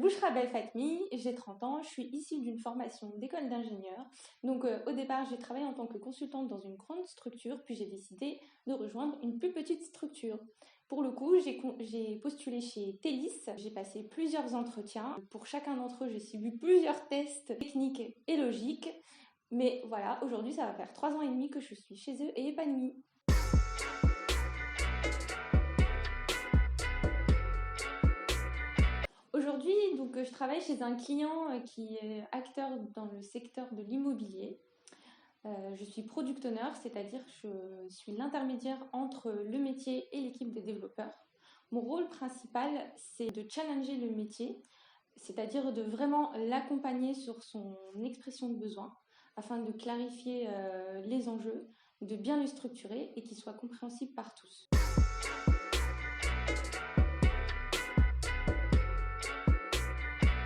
Bouchra Belfatmi, j'ai 30 ans, je suis issue d'une formation d'école d'ingénieur. Donc au départ, j'ai travaillé en tant que consultante dans une grande structure, puis j'ai décidé de rejoindre une plus petite structure. Pour le coup, j'ai postulé chez Telis, j'ai passé plusieurs entretiens. Pour chacun d'entre eux, j'ai subi plusieurs tests techniques et logiques. Mais voilà, aujourd'hui, ça va faire 3 ans et demi que je suis chez eux et épanouie. Aujourd'hui, donc, je travaille chez un client qui est acteur dans le secteur de l'immobilier. Je suis product owner, c'est-à-dire que je suis l'intermédiaire entre le métier et l'équipe des développeurs. Mon rôle principal, c'est de challenger le métier, c'est-à-dire de vraiment l'accompagner sur son expression de besoin afin de clarifier les enjeux, de bien le structurer et qu'il soit compréhensible par tous.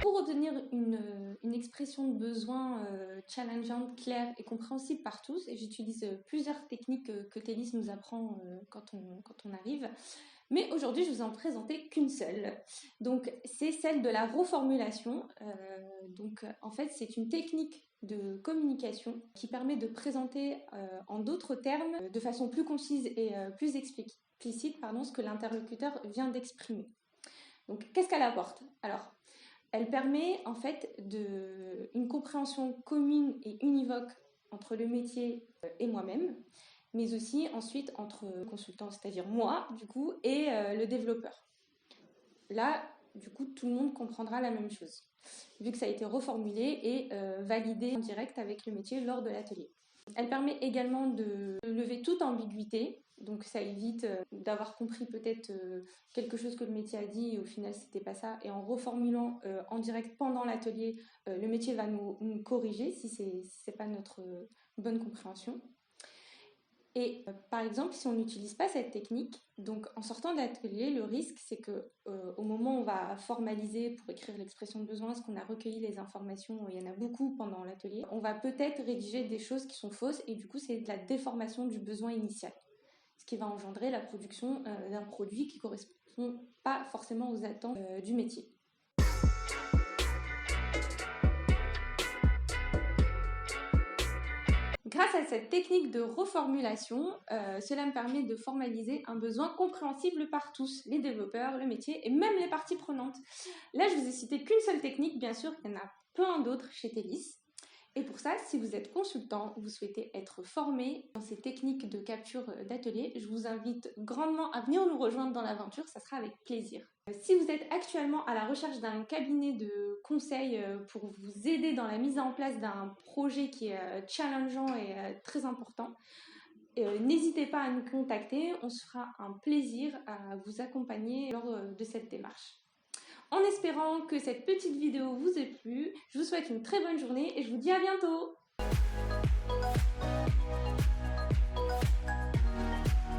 Pour obtenir une expression de besoin challengeante, claire et compréhensible par tous, et j'utilise plusieurs techniques que Telis nous apprend quand on arrive. Mais aujourd'hui, je vous en présenter qu'une seule. Donc, c'est celle de la reformulation. En fait, c'est une technique de communication qui permet de présenter en d'autres termes, de façon plus concise et plus explicite, ce que l'interlocuteur vient d'exprimer. Donc, qu'est-ce qu'elle apporte? Alors, elle permet en fait une compréhension commune et univoque entre le métier et moi-même, mais aussi ensuite entre le consultant, c'est-à-dire moi, du coup, et le développeur. Là, du coup, tout le monde comprendra la même chose, vu que ça a été reformulé et validé en direct avec le métier lors de l'atelier. Elle permet également de lever toute ambiguïté, donc ça évite d'avoir compris peut-être quelque chose que le métier a dit et au final c'était pas ça, et en reformulant en direct pendant l'atelier, le métier va nous corriger si c'est pas notre bonne compréhension. Et par exemple, si on n'utilise pas cette technique, donc en sortant de l'atelier, le risque c'est que au moment où on va formaliser pour écrire l'expression de besoin, est-ce qu'on a recueilli les informations, il y en a beaucoup pendant l'atelier, on va peut-être rédiger des choses qui sont fausses et du coup c'est de la déformation du besoin initial, ce qui va engendrer la production d'un produit qui ne correspond pas forcément aux attentes du métier. Grâce à cette technique de reformulation, cela me permet de formaliser un besoin compréhensible par tous, les développeurs, le métier et même les parties prenantes. Là, je vous ai cité qu'une seule technique, bien sûr, il y en a plein d'autres chez Telis. Et pour ça, si vous êtes consultant, vous souhaitez être formé dans ces techniques de capture d'atelier, je vous invite grandement à venir nous rejoindre dans l'aventure, ça sera avec plaisir. Si vous êtes actuellement à la recherche d'un cabinet de conseil pour vous aider dans la mise en place d'un projet qui est challengeant et très important, n'hésitez pas à nous contacter, on se fera un plaisir à vous accompagner lors de cette démarche. En espérant que cette petite vidéo vous ait plu, je vous souhaite une très bonne journée et je vous dis à bientôt!